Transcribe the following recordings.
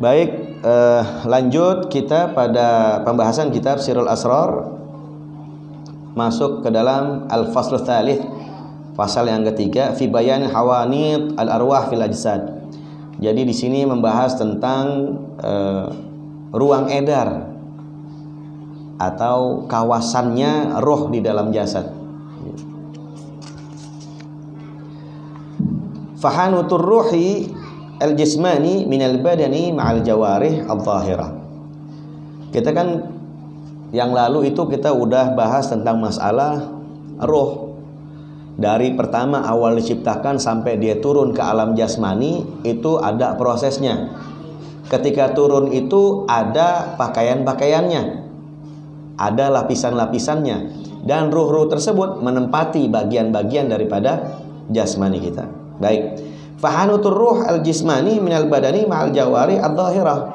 Baik, lanjut kita pada pembahasan kitab Sirrul Asrar, masuk ke dalam al-fasl tsalits, pasal yang ketiga, fi bayan hawanit al-arwah fil ajsad. Jadi di sini membahas tentang ruang edar atau kawasannya roh di dalam jasad. Fahanutur ruhi al-jismani minal badani ma'al jawarih al-zahirah. Kita kan yang lalu itu kita udah bahas tentang masalah roh. Dari pertama awal diciptakan sampai dia turun ke alam jasmani itu ada prosesnya. Ketika turun itu ada pakaian-pakaiannya, ada lapisan-lapisannya, dan ruh-ruh tersebut menempati bagian-bagian daripada jasmani kita. Baik. Fahanutur ruh al-jismani minal badani ma'al jawari al-zahirah.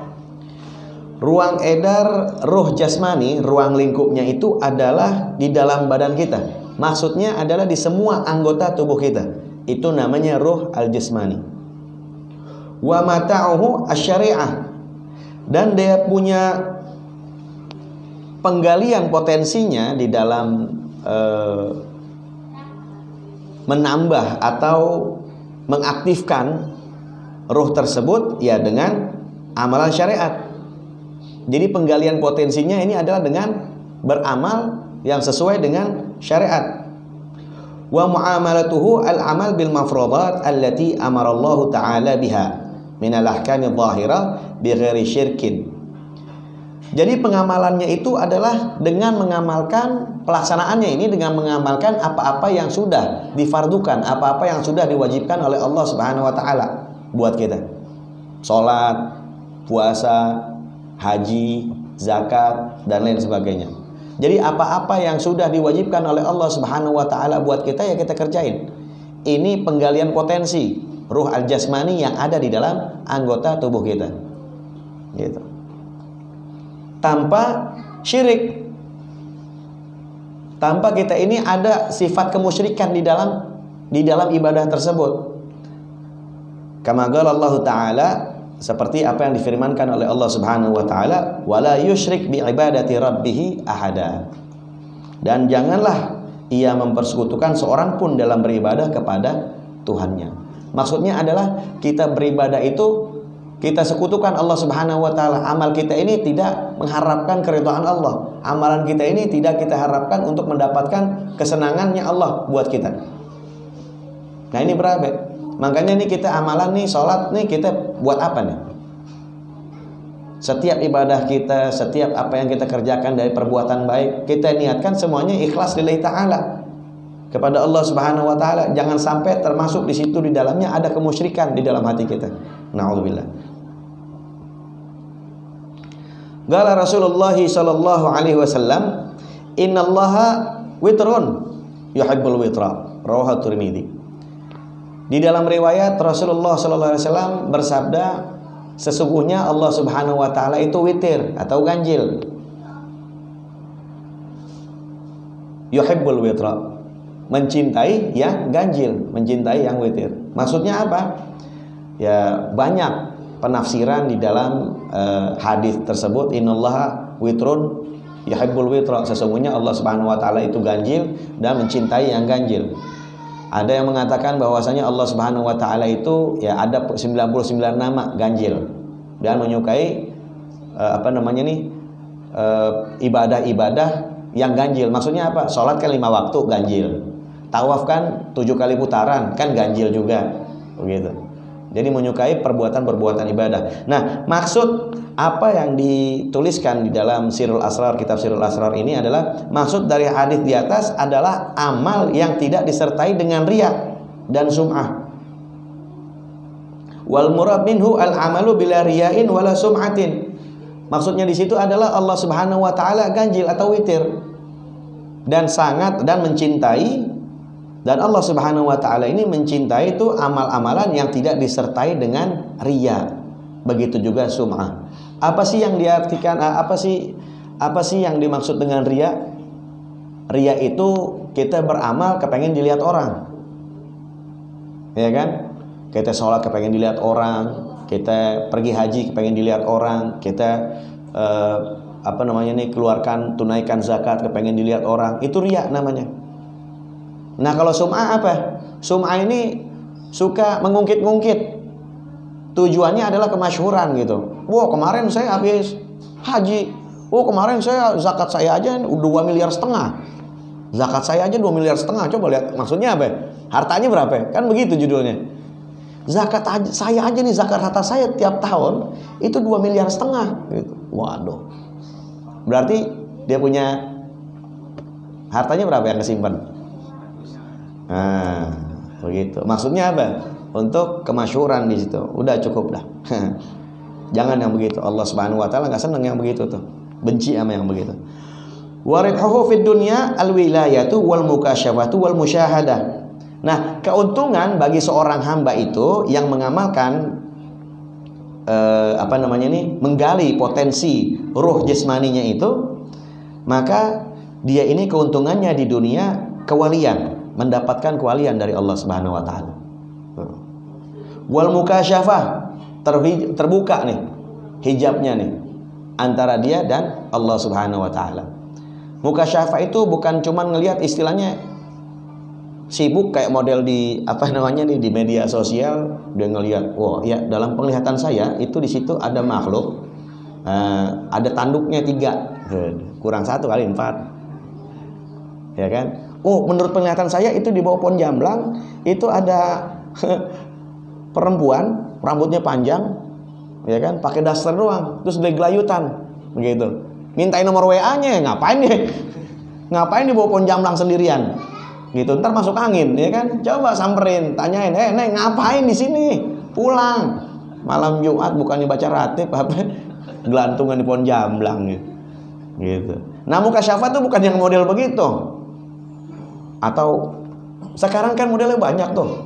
Ruang edar ruh jasmani, ruang lingkupnya itu adalah di dalam badan kita. Maksudnya adalah di semua anggota tubuh kita. Itu namanya ruh al-jismani. Wa mata'uhu asy-syari'ah. Dan dia punya penggalian potensinya di dalam menambah atau mengaktifkan ruh tersebut ya dengan amalan syariat. Jadi penggalian potensinya ini adalah dengan beramal yang sesuai dengan syariat. Wa muamalatuhu al-amal bil mafruḍat allati amara Allah taala biha min al-ahkam adh-dhahirah bi ghairi syirkin. Jadi pengamalannya itu adalah dengan mengamalkan, pelaksanaannya ini dengan mengamalkan apa-apa yang sudah difardukan, apa-apa yang sudah diwajibkan oleh Allah Subhanahu wa taala buat kita. Salat, puasa, haji, zakat, dan lain sebagainya. Jadi apa-apa yang sudah diwajibkan oleh Allah Subhanahu wa taala buat kita ya kita kerjain. Ini penggalian potensi ruh al-jasmani yang ada di dalam anggota tubuh kita. Gitu. Tanpa syirik, tanpa kita ini ada sifat kemusyrikan di dalam ibadah tersebut. Kama qala Allah Ta'ala, seperti apa yang difirmankan oleh Allah Subhanahu wa taala, wala yusyrik bi ibadati rabbih ahada. Dan janganlah ia mempersekutukan seorang pun dalam beribadah kepada Tuhannya. Maksudnya adalah kita beribadah itu kita sekutukan Allah Subhanahu wa taala. Amal kita ini tidak mengharapkan keridhaan Allah. Amalan kita ini tidak kita harapkan untuk mendapatkan kesenangannya Allah buat kita. Nah, ini berapa? Makanya nih kita amalan nih, sholat nih kita buat apa nih? Setiap ibadah kita, setiap apa yang kita kerjakan dari perbuatan baik, kita niatkan semuanya ikhlas lillahi ta'ala, kepada Allah Subhanahu wa taala. Jangan sampai termasuk di situ di dalamnya ada kemusyrikan di dalam hati kita. Na'udzubillah. Qala Rasulullah sallallahu alaihi wasallam, "Innallaha witrun yuhibbul witra." Rawahu Tirmidzi. Di dalam riwayat Rasulullah sallallahu alaihi wasallam bersabda, sesungguhnya Allah Subhanahu wa taala itu witir atau ganjil. Yuhibbul witra, mencintai yang ganjil, mencintai yang witir. Maksudnya apa? Ya banyak penafsiran di dalam hadis tersebut. Innallaha witrun yuhibbul witra, sesungguhnya Allah Subhanahu wa taala itu ganjil dan mencintai yang ganjil. Ada yang mengatakan bahwasanya Allah Subhanahu wa taala itu ya ada 99 nama ganjil dan menyukai ibadah-ibadah yang ganjil. Maksudnya apa? Salat kan 5 waktu ganjil. Tawaf kan 7 kali putaran kan ganjil juga. Begitu. Jadi menyukai perbuatan-perbuatan ibadah. Nah, maksud apa yang dituliskan di dalam Sirrul Asrar, kitab Sirrul Asrar ini adalah, maksud dari hadis di atas adalah amal yang tidak disertai dengan riya dan sum'ah. Wal murad minhu al-amalu bila riya'in wala sum'atin. Maksudnya di situ adalah Allah Subhanahu wa taala ganjil atau witir dan sangat dan mencintai. Dan Allah Subhanahu wa taala ini mencintai itu amal-amalan yang tidak disertai dengan riya. Begitu juga sum'ah. Apa sih yang diartikan, apa sih yang dimaksud dengan riya? Riya itu kita beramal kepengen dilihat orang. Ya kan? Kita sholat kepengen dilihat orang, kita pergi haji pengen dilihat orang, kita tunaikan zakat kepengen dilihat orang, itu riya namanya. Nah kalau sum'ah apa? Sum'ah ini suka mengungkit-ungkit, tujuannya adalah kemasyhuran gitu. Wah kemarin saya habis haji, kemarin saya zakat saya aja 2,5 miliar. Zakat saya aja 2,5 miliar. Coba lihat maksudnya apa? Hartanya berapa? Kan begitu judulnya. Zakat saya aja nih, zakat harta saya tiap tahun itu 2,5 miliar gitu. Waduh. Berarti dia punya hartanya berapa yang kesimpan? Nah, begitu. Maksudnya apa? Untuk kemasyhuran di situ. Udah cukup dah. Jangan yang begitu. Allah Subhanahu wa taala enggak senang yang begitu tuh. Benci sama yang begitu. Waridhuhu fid dunya alwilayatu wal mukasyafatu wal musyahadah. Nah, keuntungan bagi seorang hamba itu yang mengamalkan menggali potensi ruh jasmaninya itu, maka dia ini keuntungannya di dunia kewalian, mendapatkan kewalian dari Allah Subhanahu wa taala. Wal mukasyafah, terbuka nih hijabnya nih antara dia dan Allah Subhanahu wa taala. Mukasyafah itu bukan cuman ngelihat istilahnya sibuk kayak model di di media sosial, dia ngelihat, wah ya dalam penglihatan saya itu di situ ada makhluk, ada tanduknya 3, kurang 1 kali 4, ya kan? Oh menurut penglihatan saya itu di bawah pohon jamblang itu ada perempuan rambutnya panjang, ya kan? Pakai daster doang, terus dia gelayutan, begitu. Mintain nomor WA-nya, ngapain deh? Ngapain di bawah pohon jamblang sendirian? Gitu, ntar masuk angin, ya kan? Coba samperin, tanyain, Neng ngapain di sini? Pulang. Malam Jumat bukannya baca ratib apa? Gelantungan di pohon jamblang gitu. Nah, mukasyafah tuh bukan yang model begitu. Atau sekarang kan modelnya banyak tuh.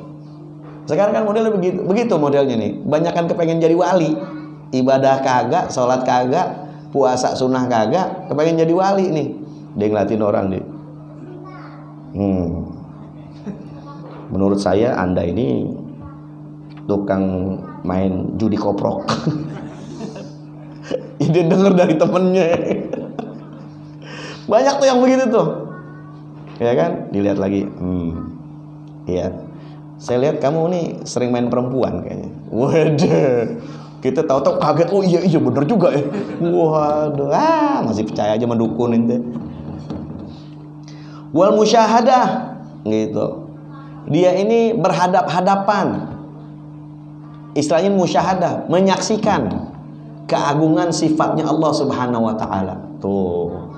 Sekarang kan modelnya begitu modelnya nih. Banyakan kepengen jadi wali. Ibadah kagak, sholat kagak, puasa sunnah kagak, kepengen jadi wali nih. Dia ngeliatin orang nih. Menurut saya Anda ini tukang main judi koprok. Dia denger dari temennya. Banyak tuh yang begitu tuh, ya kan? Dilihat lagi, iya. Saya lihat kamu nih sering main perempuan kayaknya. Waduh, kita tahu-tahu kaget. Oh iya bener juga ya. Waduh, masih percaya aja mendukun ente. Wal musyahadah gitu. Dia ini berhadap-hadapan. Istilahnya musyahadah, menyaksikan keagungan sifatnya Allah Subhanahu wa taala. Tuh.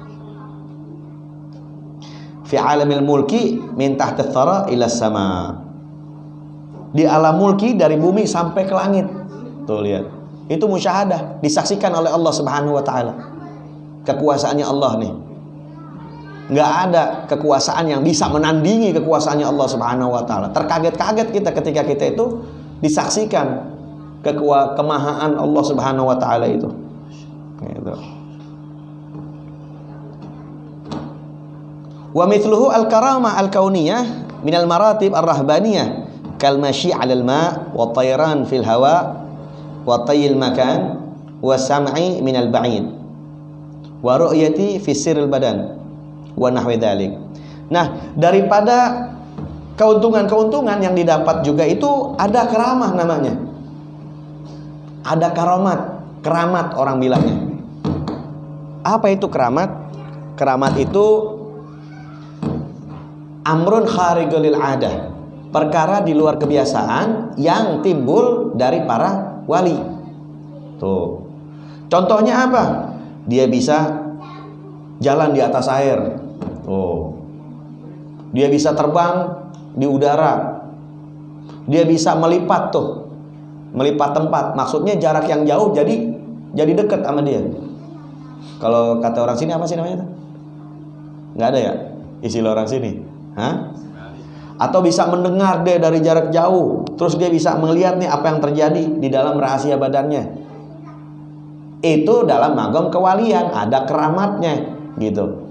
Fi alamil mulki min tahti tsara ila sama. Di alam mulki dari bumi sampai ke langit. Tuh lihat. Itu musyahadah, disaksikan oleh Allah Subhanahu wa taala. Kekuasaannya Allah nih. Nggak ada kekuasaan yang bisa menandingi kekuasaannya Allah Subhanahu wa taala. Terkaget-kaget kita ketika kita itu disaksikan kemahaan Allah Subhanahu wa taala itu. Gitu. Wa mithluhu al-karamah al-kauniyah min al-maratib ar-rahbaniyah kal masyi 'alal ma' wa tayran fil hawa wa tayyil makan wa sam'i min al-ba'id wa ru'yati fi sirril badan wa nahwi dzalik. Nah, daripada keuntungan-keuntungan yang didapat juga itu ada karamah namanya. Ada keramat orang bilangnya. Apa itu keramat? Keramat itu amrun khariqul adah, perkara di luar kebiasaan yang timbul dari para wali. Tuh. Contohnya apa? Dia bisa jalan di atas air. Dia bisa terbang di udara. Dia bisa melipat tuh. Melipat tempat. Maksudnya jarak yang jauh jadi dekat sama dia. Kalau kata orang sini apa sih namanya? Nggak ada ya istilah orang sini. Atau bisa mendengar dia dari jarak jauh. Terus dia bisa melihat nih apa yang terjadi di dalam rahasia badannya. Itu dalam magam kewalian, ada keramatnya gitu.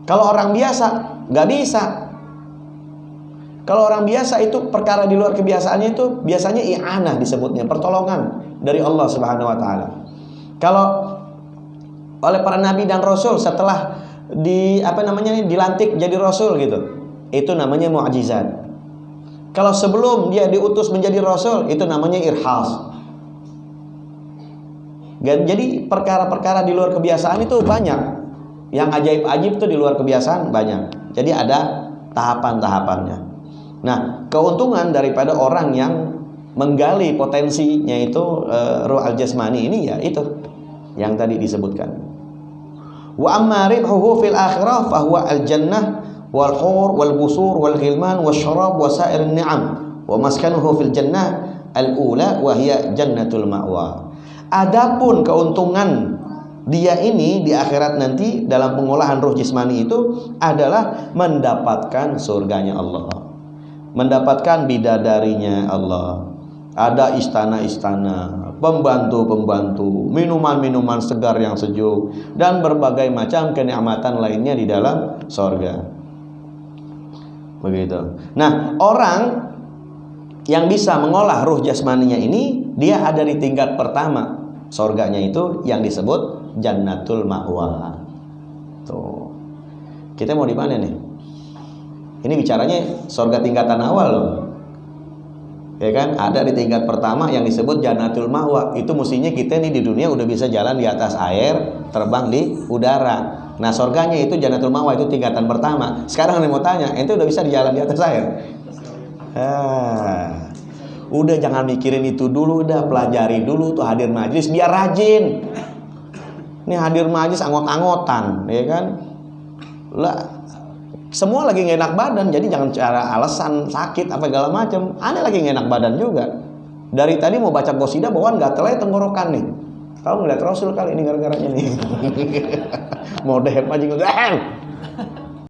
Kalau orang biasa nggak bisa. Kalau orang biasa itu perkara di luar kebiasaannya itu biasanya i'anah disebutnya, pertolongan dari Allah Subhanahu wa taala. Kalau oleh para nabi dan rasul setelah dilantik jadi rasul gitu, itu namanya mukjizat. Kalau sebelum dia diutus menjadi rasul, itu namanya irhas. Jadi perkara-perkara di luar kebiasaan itu banyak. Yang ajaib-ajaib itu di luar kebiasaan banyak. Jadi ada tahapan-tahapannya. Nah, keuntungan daripada orang yang menggali potensinya itu ruh al-jasmani ini ya itu yang tadi disebutkan. Wa amma ribhuhu fil akhirah fa huwa al-jannah wal hur wal busur wal ghilman wasyarab wa sa'irin ni'am wa maskanuhu fil jannah al-ula wa hiya jannatul ma'wa. Adapun keuntungan dia ini di akhirat nanti dalam pengolahan ruh jismani itu adalah mendapatkan surganya Allah, mendapatkan bidadarinya Allah, ada istana-istana, pembantu-pembantu, minuman-minuman segar yang sejuk, dan berbagai macam kenikmatan lainnya di dalam surga. Begitu. Nah, orang yang bisa mengolah ruh jasmaninya ini, dia ada di tingkat pertama. Surganya itu yang disebut jannatul ma'wa. Tuh. Kita mau di mana nih? Ini bicaranya surga tingkatan awal loh. Ya kan? Ada di tingkat pertama yang disebut jannatul ma'wa. Itu mestinya kita nih di dunia udah bisa jalan di atas air, terbang di udara. Nah, surganya itu jannatul ma'wa, itu tingkatan pertama. Sekarang nih mau tanya, ente udah bisa jalan di atas air? Udah jangan mikirin itu dulu, udah pelajari dulu tuh hadir majlis biar rajin. Ini hadir majlis angot-angotan, ya kan? Lah, semua lagi gak enak badan, jadi jangan cara alasan sakit apa segala macam. Aneh lagi gak enak badan juga. Dari tadi mau baca qasidah bawaan gatel aja tenggorokan nih. Tahu ngeliat Rasul kali ini gara-garanya nih. Mau dehep aja ngegahel.